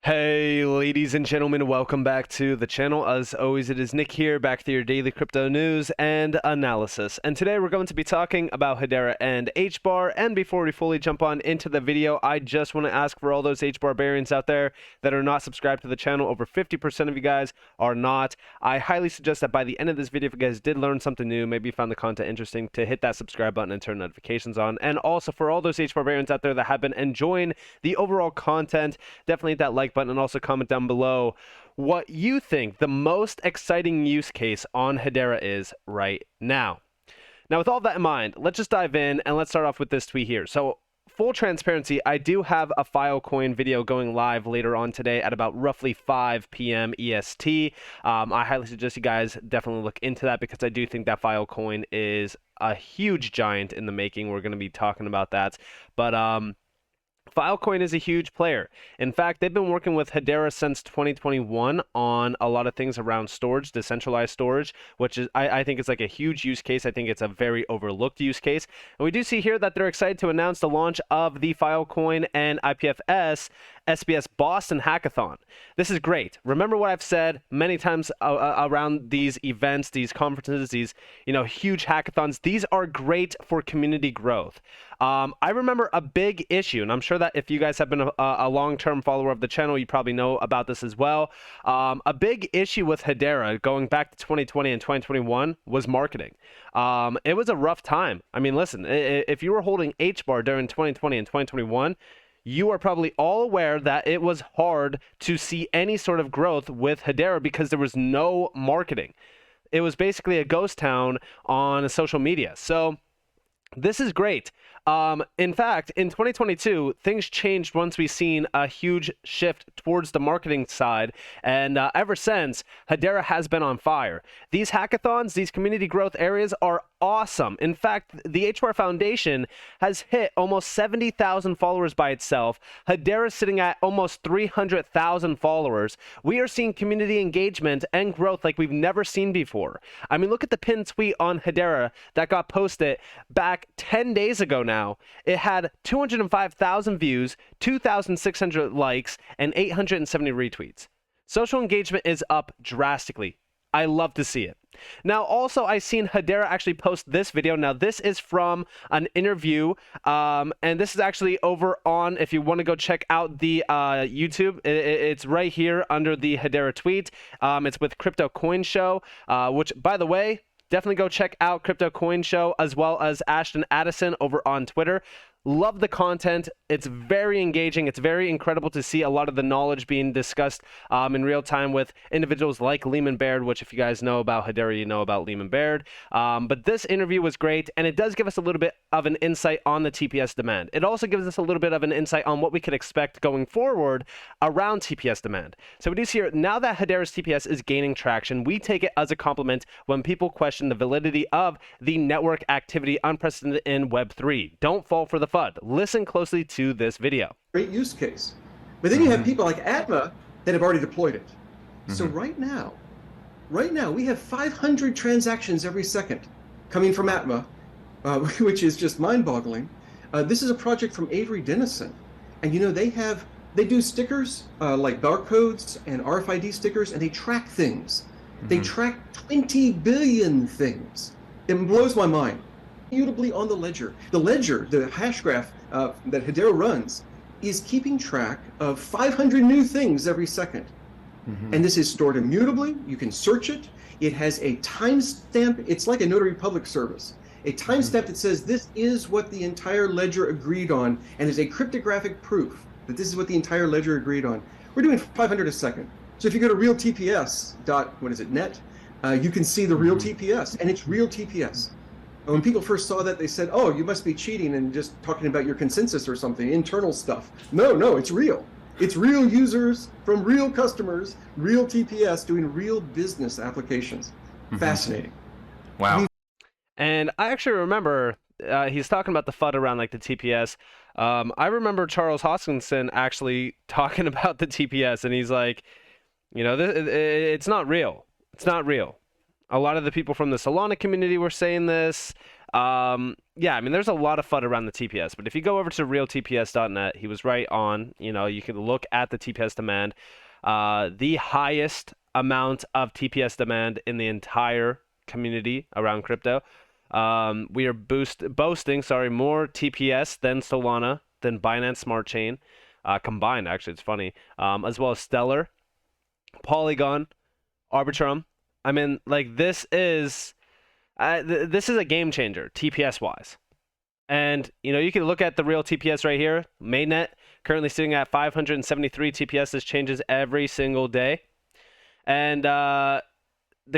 Hey, ladies and gentlemen, welcome back to the channel. As always, it is Nick here, back to your daily crypto news and analysis. And today we're going to be talking about Hedera and HBAR. And before we fully jump on into the video, I just want to ask for all those HBAR variants out there that are not subscribed to the channel. Over 50% of you guys are not. I highly suggest that by the end of this video, if you guys did learn something new, maybe you found the content interesting, to hit that subscribe button and turn notifications on. And also for all those HBAR variants out there that have been enjoying the overall content, definitely hit that like button and also comment down below what you think the most exciting use case on Hedera is right now. Now, with all that in mind, let's just dive in and let's start off with this tweet here. So, full transparency, I do have a Filecoin video going live later on today at about roughly 5 p.m. EST. I highly suggest you guys definitely look into that because I do think that Filecoin is a huge giant in the making. We're going to be talking about that. But Filecoin is a huge player. In fact, they've been working with Hedera since 2021 on a lot of things around storage, decentralized storage, which is I think it's like a huge use case. I think it's a very overlooked use case. And we do see here that they're excited to announce the launch of the Filecoin and IPFS SBS Boston Hackathon. This is great. Remember what I've said many times around these events, these conferences, these huge hackathons. These are great for community growth. I remember a big issue, and I'm sure that if you guys have been a long-term follower of the channel, you probably know about this as well. A big issue with Hedera going back to 2020 and 2021 was marketing. It was a rough time. I mean, listen, if you were holding HBAR during 2020 and 2021, you are probably all aware that it was hard to see any sort of growth with Hedera because there was no marketing. It was basically a ghost town on social media. So this is great. In fact, in 2022, things changed once we seen a huge shift towards the marketing side, and ever since, Hedera has been on fire. These hackathons, these community growth areas are awesome. In fact, the HBAR Foundation has hit almost 70,000 followers by itself. Hedera is sitting at almost 300,000 followers. We are seeing community engagement and growth like we've never seen before. I mean, look at the pinned tweet on Hedera that got posted back 10 days ago now. It had 205,000 views, 2,600 likes, and 870 retweets. Social engagement is up drastically. I love to see it. Now, also, I seen Hedera actually post this video. Now, this is from an interview, and this is actually over on, if you want to go check out the YouTube, it's right here under the Hedera tweet. It's with Crypto Coin Show, which, by the way, definitely go check out Crypto Coin Show as well as Ashton Addison over on Twitter. Love the content. It's very engaging. It's very incredible to see a lot of the knowledge being discussed in real time with individuals like Lehman Baird, which if you guys know about Hedera, you know about Lehman Baird. But this interview was great, and it does give us a little bit of an insight on the TPS demand. It also gives us a little bit of an insight on what we could expect going forward around TPS demand. So we do see here, now that Hedera's TPS is gaining traction, we take it as a compliment when people question the validity of the network activity unprecedented in Web3. Don't fall for the FUD. Listen closely to this video. Great use case. But then you have people like Atma that have already deployed it. So right now, we have 500 transactions every second coming from Atma, which is just mind-boggling. This is a project from Avery Dennison. And they do stickers like barcodes and RFID stickers, and they track things. They track 20 billion things. It blows my mind. Immutably on the ledger. The ledger, the Hashgraph that Hedera runs, is keeping track of 500 new things every second. And this is stored immutably. You can search it. It has a timestamp. It's like a notary public service. A timestamp that says this is what the entire ledger agreed on, and is a cryptographic proof that this is what the entire ledger agreed on. We're doing 500 a second. So if you go to realtps.net, you can see the real TPS, and it's real TPS. And when people first saw that, they said, oh, you must be cheating and just talking about your consensus or something, internal stuff. No, it's real. It's real users from real customers, real TPS doing real business applications. Fascinating. Wow. And I actually remember he's talking about the FUD around like the TPS. I remember Charles Hoskinson actually talking about the TPS, and he's like, it's not real. It's not real. A lot of the people from the Solana community were saying this. yeah, I mean, there's a lot of FUD around the TPS, but if you go over to realtps.net, he was right on. You know, you can look at the TPS demand. The highest amount of TPS demand in the entire community around crypto. We are boasting more TPS than Solana, than Binance Smart Chain, combined, actually, it's funny, as well as Stellar, Polygon, Arbitrum. I mean, like, this is a game changer, TPS-wise. And, you know, you can look at the real TPS right here. Mainnet currently sitting at 573 TPS. This changes every single day. And the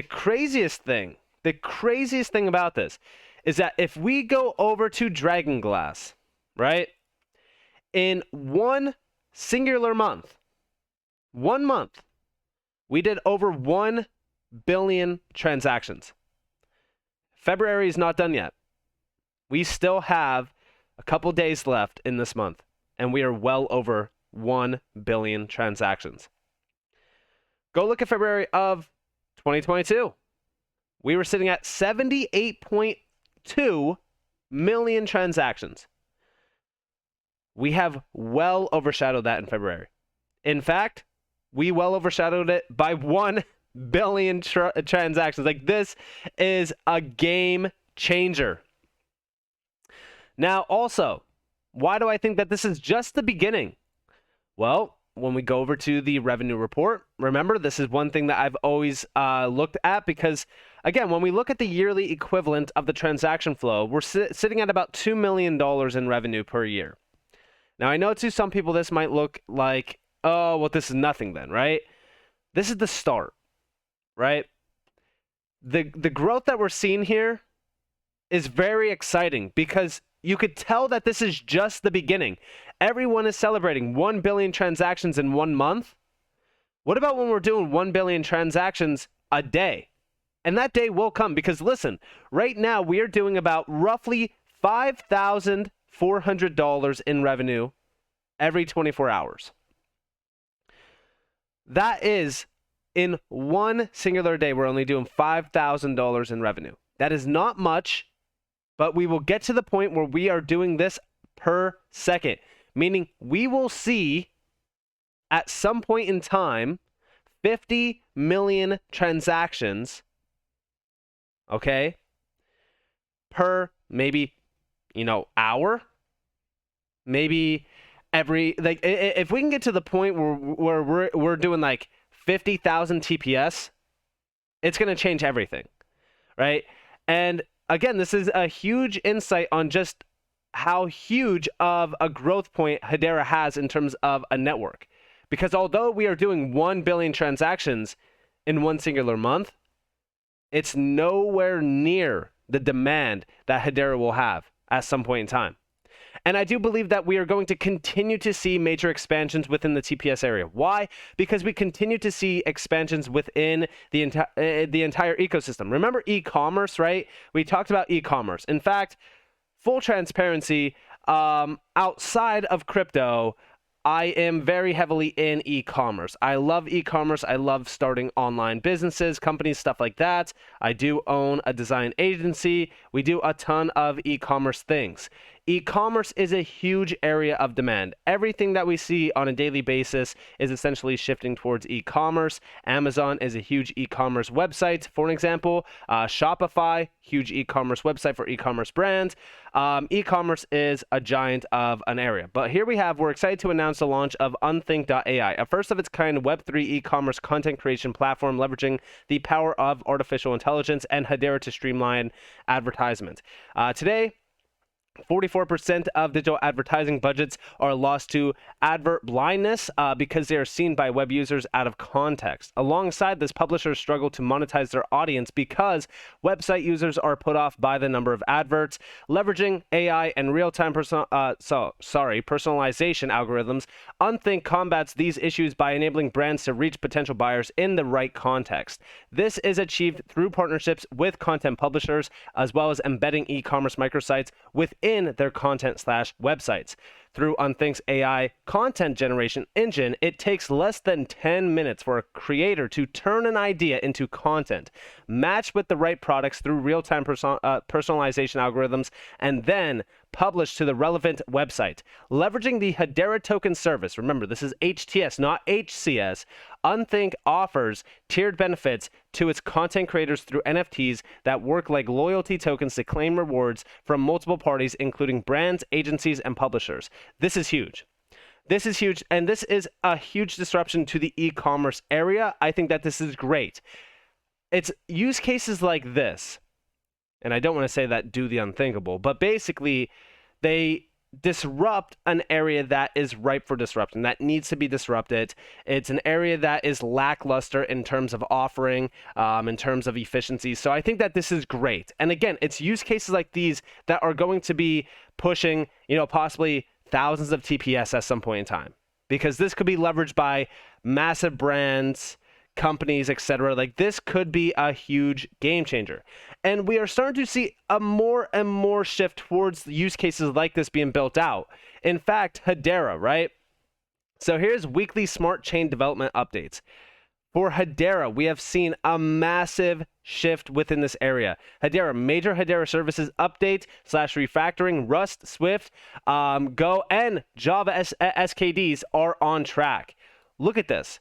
craziest thing about this is that if we go over to Dragonglass, right, in one singular month, we did over 1 billion transactions. February is not done yet. We still have a couple days left in this month, and we are well over 1 billion transactions. Go look at February of 2022. We were sitting at 78.2 million transactions. We have well overshadowed that in February. In fact, we well overshadowed it by 1 billion transactions. Like, this is a game changer. Now, also, why do I think that this is just the beginning? Well, when we go over to the revenue report, remember, this is one thing that I've always looked at because, again, when we look at the yearly equivalent of the transaction flow, we're sitting at about $2 million in revenue per year. Now, I know to some people this might look like, oh, well, this is nothing then, right? This is the start, right? The growth that we're seeing here is very exciting because you could tell that this is just the beginning. Everyone is celebrating 1 billion transactions in 1 month. What about when we're doing 1 billion transactions a day? And that day will come because, listen, right now we are doing about roughly $5,400 in revenue every 24 hours. That is, in one singular day, we're only doing $5,000 in revenue. That is not much, but we will get to the point where we are doing this per second, meaning we will see at some point in time 50 million transactions, okay, per maybe, hour, maybe every, like, if we can get to the point where we're doing like 50,000 TPS, it's going to change everything, right? And again, this is a huge insight on just how huge of a growth point Hedera has in terms of a network. Because although we are doing 1 billion transactions in one singular month, it's nowhere near the demand that Hedera will have at some point in time. And I do believe that we are going to continue to see major expansions within the TPS area. Why? Because we continue to see expansions within the entire ecosystem. Remember e-commerce, right? We talked about e-commerce. In fact, full transparency, outside of crypto, I am very heavily in e-commerce. I love e-commerce. I love starting online businesses, companies, stuff like that. I do own a design agency. We do a ton of e-commerce things. E-commerce is a huge area of demand. Everything that we see on a daily basis is essentially shifting towards e-commerce. Amazon is a huge e-commerce website, for an example. Shopify, huge e-commerce website for e-commerce brands. E-commerce is a giant of an area. But here we're excited to announce the launch of Unthink.ai, a first of its kind Web3 e-commerce content creation platform leveraging the power of artificial intelligence and Hedera to streamline advertisement. Today, 44% of digital advertising budgets are lost to advert blindness because they are seen by web users out of context. Alongside this, publishers struggle to monetize their audience because website users are put off by the number of adverts. Leveraging AI and real-time personalization algorithms, Unthink combats these issues by enabling brands to reach potential buyers in the right context. This is achieved through partnerships with content publishers, as well as embedding e-commerce microsites with in their content/websites. Through Unthink's AI content generation engine, it takes less than 10 minutes for a creator to turn an idea into content, match with the right products through real-time personalization algorithms, and then publish to the relevant website. Leveraging the Hedera token service, remember this is HTS, not HCS, Unthink offers tiered benefits to its content creators through NFTs that work like loyalty tokens to claim rewards from multiple parties, including brands, agencies, and publishers. This is huge. This is huge, and this is a huge disruption to the e-commerce area. I think that this is great. It's use cases like this, and I don't want to say that do the unthinkable, but basically they disrupt an area that is ripe for disruption, that needs to be disrupted. It's an area that is lackluster in terms of offering, in terms of efficiency. So I think that this is great. And again, it's use cases like these that are going to be pushing, possibly thousands of TPS at some point in time, because this could be leveraged by massive brands, companies, etc. Like this could be a huge game changer. And we are starting to see a more and more shift towards use cases like this being built out. In fact, Hedera, right? So here's weekly smart chain development updates. For Hedera, we have seen a massive shift within this area. Hedera, major Hedera services update / refactoring, Rust, Swift, Go, and Java SKDs are on track. Look at this.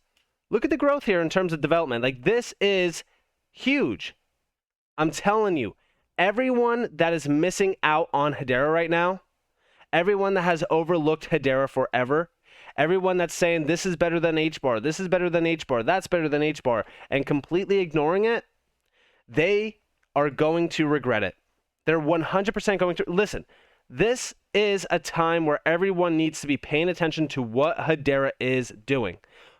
Look at the growth here in terms of development. Like this is huge. I'm telling you, everyone that is missing out on Hedera right now, everyone that has overlooked Hedera forever, everyone that's saying this is better than HBAR, this is better than HBAR, that's better than HBAR, and completely ignoring it, they are going to regret it. They're 100% going to. Listen, this is a time where everyone needs to be paying attention to what Hedera is doing.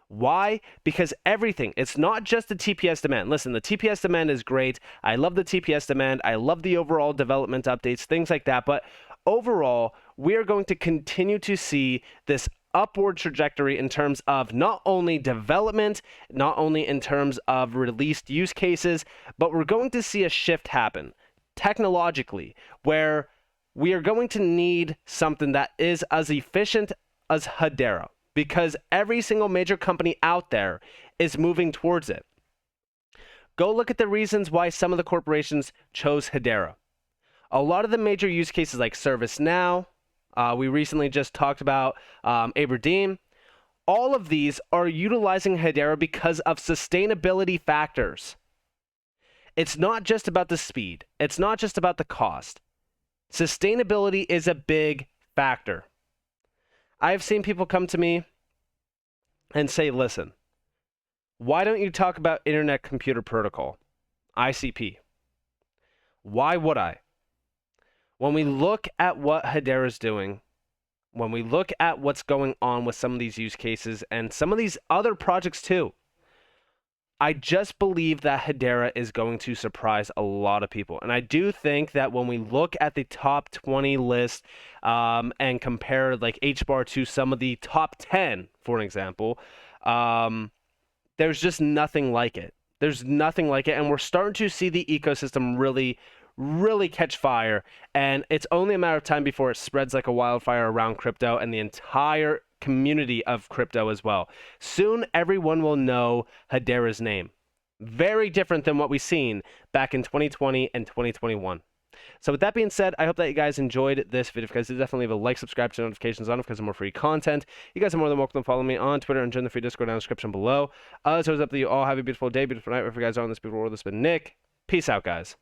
Why? Because everything, it's not just the TPS demand. Listen, the TPS demand is great. I love the TPS demand. I love the overall development updates, things like that. But overall, we are going to continue to see this upward trajectory in terms of not only development, not only in terms of released use cases, but we're going to see a shift happen technologically where we are going to need something that is as efficient as Hedera, because every single major company out there is moving towards it. Go look at the reasons why some of the corporations chose Hedera. A lot of the major use cases like ServiceNow, we recently just talked about Aberdeen, all of these are utilizing Hedera because of sustainability factors. It's not just about the speed. It's not just about the cost. Sustainability is a big factor. I've seen people come to me and say, listen, why don't you talk about Internet Computer Protocol, ICP? Why would I? When we look at what Hedera is doing, when we look at what's going on with some of these use cases and some of these other projects too, I just believe that Hedera is going to surprise a lot of people. And I do think that when we look at the top 20 list and compare like HBAR to some of the top 10, for an example, there's just nothing like it. There's nothing like it. And we're starting to see the ecosystem really catch fire. And it's only a matter of time before it spreads like a wildfire around crypto and the entire community of crypto as well. Soon, everyone will know Hedera's name. Very different than what we've seen back in 2020 and 2021. So with that being said, I hope that you guys enjoyed this video. If you guys did, definitely leave a like, subscribe, turn notifications on because of more free content. You guys are more than welcome to follow me on Twitter and join the free Discord down in the description below. As always, up to you all. Have a beautiful day, beautiful night, wherever you guys are on this beautiful world. This has been Nick. Peace out, guys.